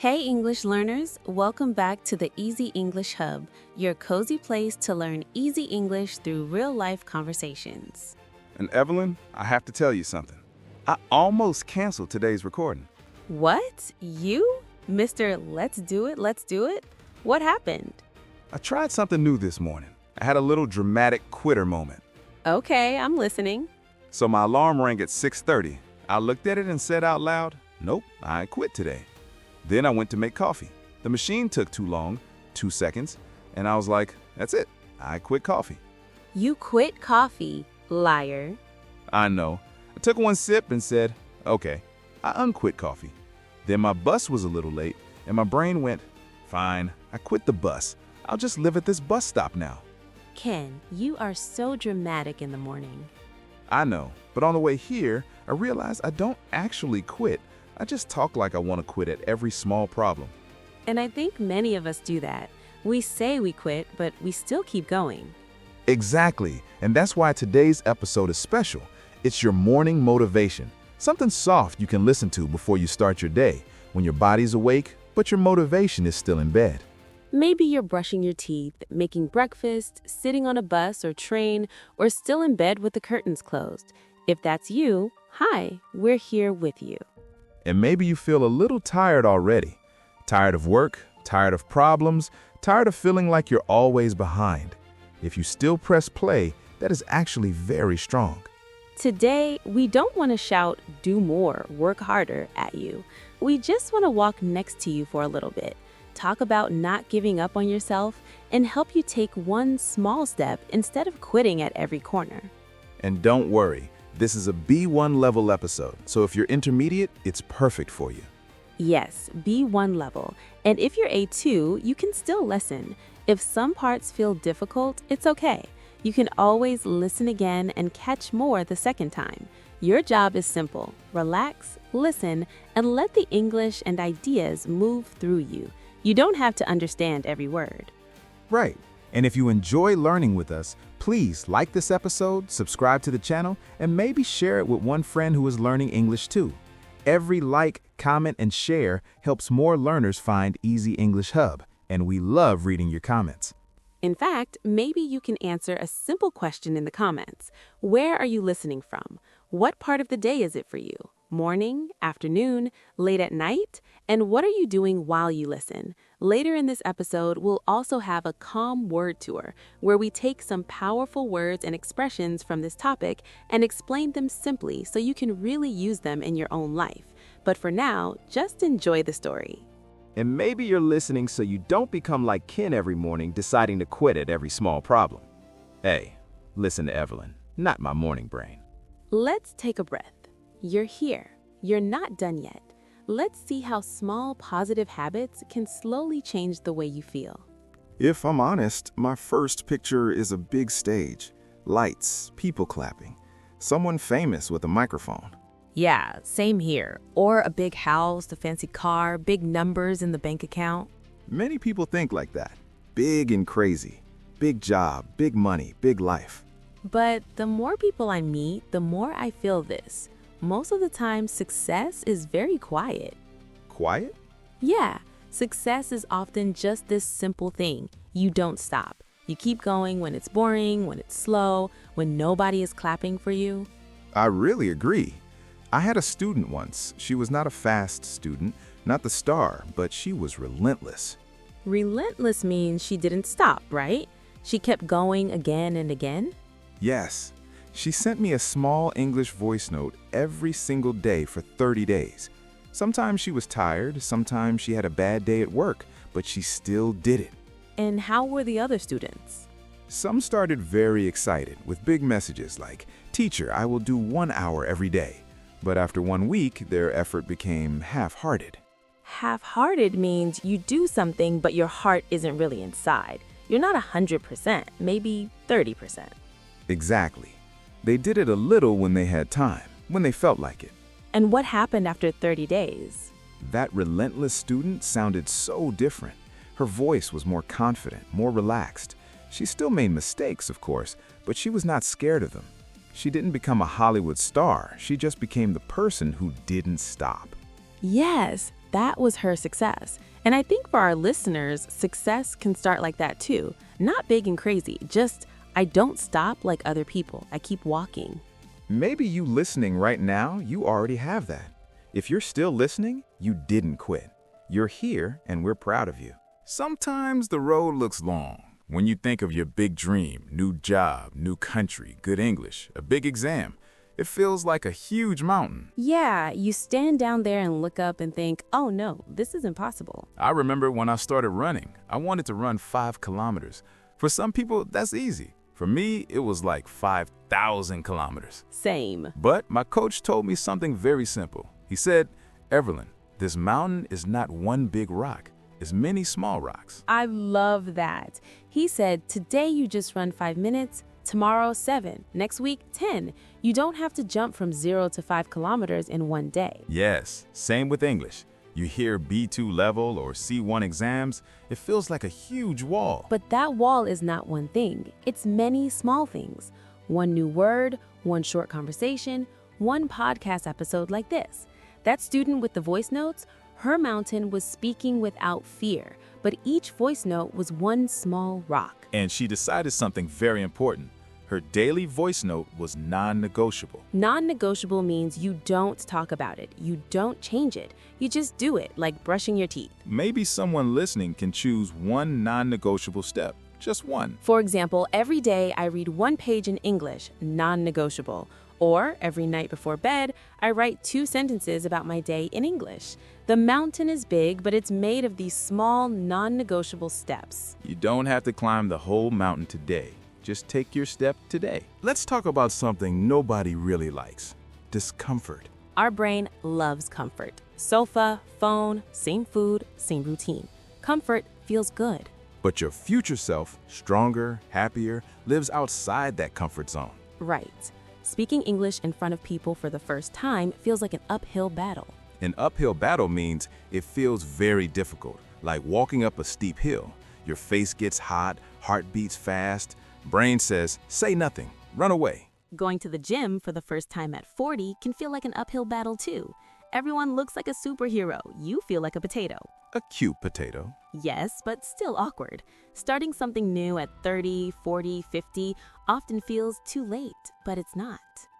Hey English learners, welcome back to the Easy English Hub, your cozy place to learn easy English through real-life conversations. And Evelyn, I have to tell you something. I almost canceled today's recording. What? You? Mr. Let's do it? What happened? I tried something new this morning. I had a little dramatic quitter moment. Okay, I'm listening. So my alarm rang at 6:30. I looked at it and said out loud, nope, I quit today. Then I went to make coffee. The machine took too long, 2 seconds, and I was like, that's it, I quit coffee. You quit coffee, liar. I know. I took one sip and said, okay, I unquit coffee. Then my bus was a little late, and my brain went, fine, I quit the bus. I'll just live at this bus stop now. Ken, you are so dramatic in the morning. I know, but on the way here, I realized I don't actually quit. I just talk like I want to quit at every small problem. And I think many of us do that. We say we quit, but we still keep going. Exactly, and that's why today's episode is special. It's your morning motivation. Something soft you can listen to before you start your day, when your body's awake, but your motivation is still in bed. Maybe you're brushing your teeth, making breakfast, sitting on a bus or train, or still in bed with the curtains closed. If that's you, hi, we're here with you. And maybe you feel a little tired already. Tired of work, tired of problems, tired of feeling like you're always behind. If you still press play, that is actually very strong. Today, we don't want to shout, do more, work harder at you. We just want to walk next to you for a little bit, talk about not giving up on yourself, and help you take one small step instead of quitting at every corner. And don't worry, this is a B1 level episode, so if you're intermediate, it's perfect for you. Yes, B1 level. And if you're A2, you can still listen. If some parts feel difficult, it's okay. You can always listen again and catch more the second time. Your job is simple. Relax, listen, and let the English and ideas move through you. You don't have to understand every word. Right. And if you enjoy learning with us, please like this episode, subscribe to the channel, and maybe share it with one friend who is learning English too. Every like, comment, and share helps more learners find Easy English Hub, and we love reading your comments. In fact, maybe you can answer a simple question in the comments. Where are you listening from? What part of the day is it for you? Morning, afternoon, late at night? And what are you doing while you listen? Later in this episode, we'll also have a calm word tour where we take some powerful words and expressions from this topic and explain them simply so you can really use them in your own life. But for now, just enjoy the story. And maybe you're listening so you don't become like Ken every morning deciding to quit at every small problem. Hey, listen to Evelyn, not my morning brain. Let's take a breath. You're here. You're not done yet. Let's see how small positive habits can slowly change the way you feel. If I'm honest, my first picture is a big stage, lights, people clapping, someone famous with a microphone. Yeah, same here. Or a big house, a fancy car, big numbers in the bank account. Many people think like that. Big and crazy. Big job, big money, big life. But the more people I meet, the more I feel this. Most of the time, success is very quiet. Quiet? Yeah, success is often just this simple thing. You don't stop. You keep going when it's boring, when it's slow, when nobody is clapping for you. I really agree. I had a student once. She was not a fast student, not the star, but she was relentless. Relentless means she didn't stop, right? She kept going again and again? Yes. She sent me a small English voice note every single day for 30 days. Sometimes she was tired, sometimes she had a bad day at work, but she still did it. And how were the other students? Some started very excited with big messages like, "Teacher, I will do 1 hour every day." But after 1 week, their effort became half-hearted. Half-hearted means you do something, but your heart isn't really inside. You're not 100%, maybe 30%. Exactly. They did it a little when they had time, when they felt like it. And what happened after 30 days? That relentless student sounded so different. Her voice was more confident, more relaxed. She still made mistakes, of course, but she was not scared of them. She didn't become a Hollywood star. She just became the person who didn't stop. Yes, That was her success. And I think for our listeners, success can start like that too. Not big and crazy, just I don't stop like other people. I keep walking. Maybe you listening right now, you already have that. If you're still listening, you didn't quit. You're here and we're proud of you. Sometimes the road looks long. When you think of your big dream, new job, new country, good English, a big exam, it feels like a huge mountain. Yeah, you stand down there and look up and think, oh no, this is impossible. I remember when I started running, I wanted to run 5 kilometers. For some people, that's easy. For me, it was like 5,000 kilometers. Same. But my coach told me something very simple. He said, Evelyn, this mountain is not one big rock. It's many small rocks. I love that. He said, today you just run 5 minutes, tomorrow 7, next week 10. You don't have to jump from 0 to 5 kilometers in one day. Yes, same with English. You hear B2 level or C1 exams, it feels like a huge wall. But that wall is not one thing. It's many small things. One new word, one short conversation, one podcast episode like this. That student with the voice notes, her mountain was speaking without fear, but each voice note was one small rock. And she decided something very important. Her daily voice note was non-negotiable. Non-negotiable means you don't talk about it. You don't change it. You just do it, like brushing your teeth. Maybe someone listening can choose one non-negotiable step, just one. For example, every day I read 1 page in English, non-negotiable. Or every night before bed, I write 2 sentences about my day in English. The mountain is big, but it's made of these small, non-negotiable steps. You don't have to climb the whole mountain today. Just take your step today. Let's talk about something nobody really likes: discomfort. Our brain loves comfort. Sofa, phone, same food, same routine. Comfort feels good. But your future self, stronger, happier, lives outside that comfort zone. Right. Speaking English in front of people for the first time feels like an uphill battle. An uphill battle means it feels very difficult, like walking up a steep hill. Your face gets hot, heart beats fast. Brain says, say nothing, run away. Going to the gym for the first time at 40 can feel like an uphill battle too. Everyone looks like a superhero. You feel like a potato. A cute potato. Yes, but still awkward. Starting something new at 30, 40, 50 often feels too late, but it's not.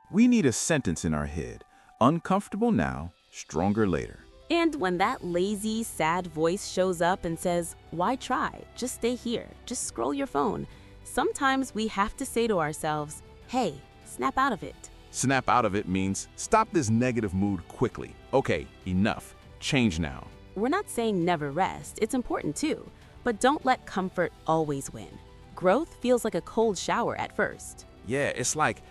We need a sentence in our head. Uncomfortable now, stronger later. And when that lazy, sad voice shows up and says, why try? Just stay here. Just scroll your phone. Sometimes we have to say to ourselves, hey, snap out of it. Snap out of it means stop this negative mood quickly. Okay, enough. Change now. We're not saying never rest. It's important too. But don't let comfort always win. Growth feels like a cold shower at first. Yeah, it's like,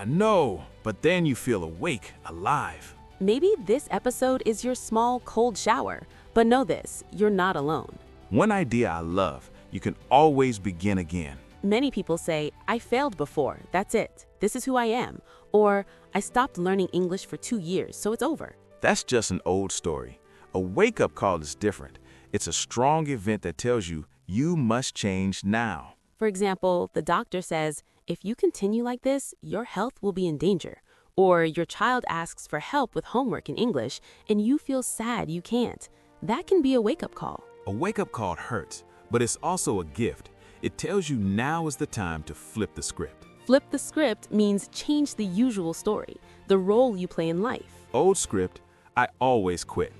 no. But then you feel awake, alive. Maybe this episode is your small cold shower. But know this, you're not alone. One idea I love, you can always begin again. Many people say, I failed before, that's it. This is who I am. Or, I stopped learning English for 2 years, so it's over. That's just an old story. A wake-up call is different. It's a strong event that tells you, you must change now. For example, the doctor says, if you continue like this, your health will be in danger. Or your child asks for help with homework in English, and you feel sad you can't. That can be a wake-up call. A wake-up call hurts, but it's also a gift. It tells you now is the time to flip the script. Flip the script means change the usual story, the role you play in life. Old script, I always quit.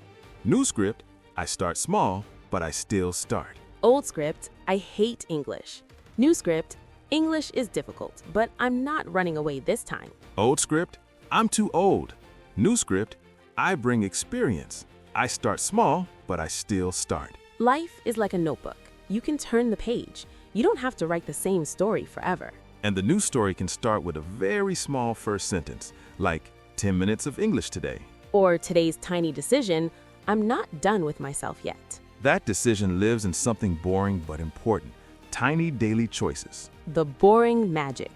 New script, I start small, but I still start. Old script, I hate English. New script, English is difficult, but I'm not running away this time. Old script, I'm too old. New script, I bring experience. I start small, but I still start. Life is like a notebook. You can turn the page. You don't have to write the same story forever. And the new story can start with a very small first sentence, like 10 minutes of English today. Or today's tiny decision, I'm not done with myself yet. That decision lives in something boring but important, tiny daily choices. The boring magic.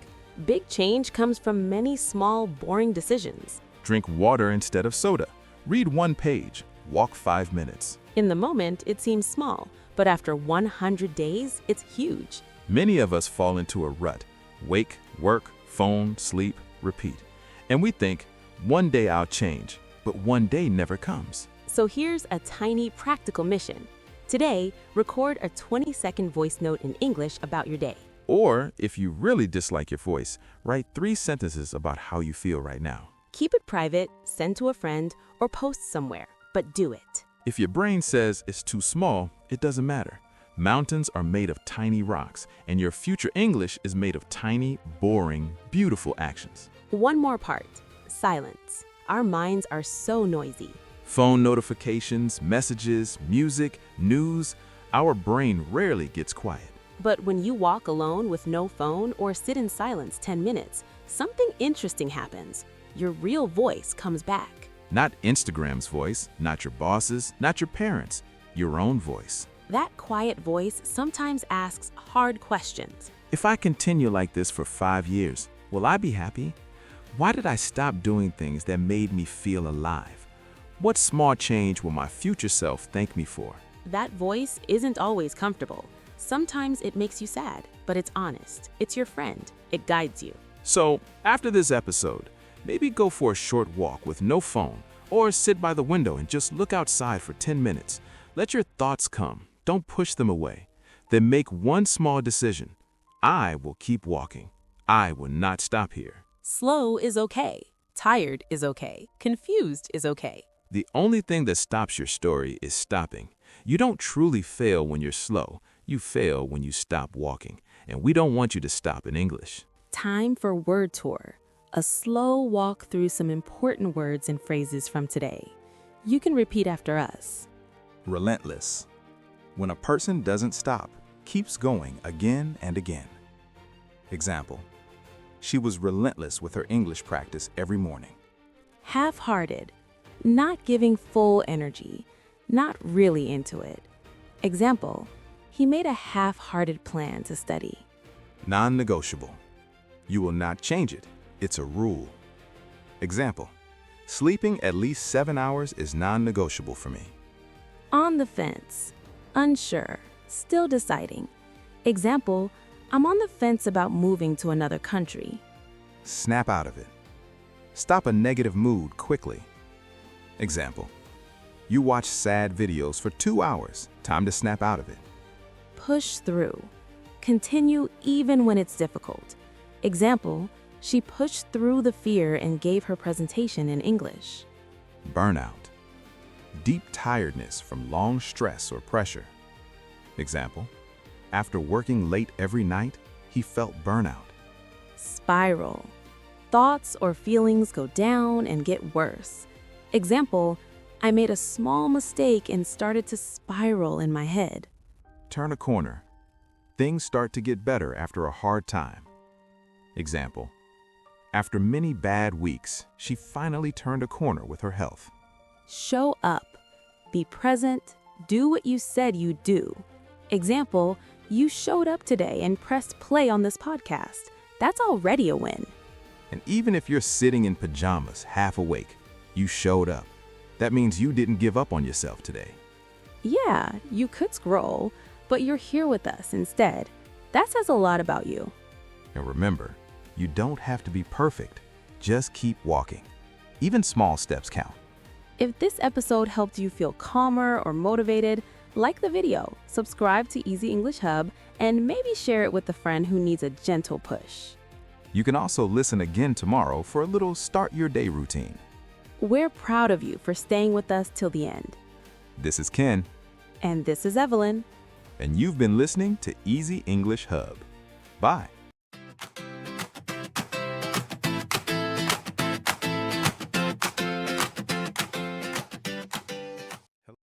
Big change comes from many small, boring decisions. Drink water instead of soda. Read 1 page. Walk 5 minutes. In the moment, it seems small, but after 100 days, it's huge. Many of us fall into a rut. Wake, work, phone, sleep, repeat. And we think, one day I'll change, but one day never comes. So here's a tiny practical mission. Today, record a 20-second voice note in English about your day. Or, if you really dislike your voice, write 3 sentences about how you feel right now. Keep it private, send to a friend, or post somewhere, but do it. If your brain says it's too small, it doesn't matter. Mountains are made of tiny rocks, and your future English is made of tiny, boring, beautiful actions. One more part, silence. Our minds are so noisy. Phone notifications, messages, music, news, our brain rarely gets quiet. But when you walk alone with no phone or sit in silence 10 minutes, something interesting happens. Your real voice comes back. Not Instagram's voice, not your boss's, not your parents', your own voice. That quiet voice sometimes asks hard questions. If I continue like this for 5 years, will I be happy? Why did I stop doing things that made me feel alive? What small change will my future self thank me for? That voice isn't always comfortable. Sometimes it makes you sad, but it's honest. It's your friend. It guides you. So, after this episode, maybe go for a short walk with no phone, or sit by the window and just look outside for 10 minutes. Let your thoughts come. Don't push them away. Then make one small decision. I will keep walking. I will not stop here. Slow is okay. Tired is okay. Confused is okay. The only thing that stops your story is stopping. You don't truly fail when you're slow. You fail when you stop walking. And we don't want you to stop in English. Time for Word Tour. A slow walk through some important words and phrases from today. You can repeat after us. Relentless. When a person doesn't stop, keeps going again and again. Example. She was relentless with her English practice every morning. Half-hearted. Not giving full energy. Not really into it. Example. He made a half-hearted plan to study. Non-negotiable. You will not change it. It's a rule. Example. Sleeping at least 7 hours is non-negotiable for me. On the fence. Unsure. Still deciding. Example. I'm on the fence about moving to another country. Snap out of it. Stop a negative mood quickly. Example. You watch sad videos for 2 hours. Time to snap out of it. Push through. Continue even when it's difficult. Example, she pushed through the fear and gave her presentation in English. Burnout. Deep tiredness from long stress or pressure. Example, after working late every night, he felt burnout. Spiral. Thoughts or feelings go down and get worse. Example, I made a small mistake and started to spiral in my head. Turn a corner. Things start to get better after a hard time. Example, after many bad weeks, she finally turned a corner with her health. Show up. Be present. Do what you said you'd do. Example, you showed up today and pressed play on this podcast. That's already a win. And even if you're sitting in pajamas, half awake, you showed up. That means you didn't give up on yourself today. Yeah, you could scroll, but you're here with us instead. That says a lot about you. And remember, you don't have to be perfect. Just keep walking. Even small steps count. If this episode helped you feel calmer or motivated, like the video, subscribe to Easy English Hub, and maybe share it with a friend who needs a gentle push. You can also listen again tomorrow for a little start your day routine. We're proud of you for staying with us till the end. This is Ken. And this is Evelyn. And you've been listening to Easy English Hub. Bye.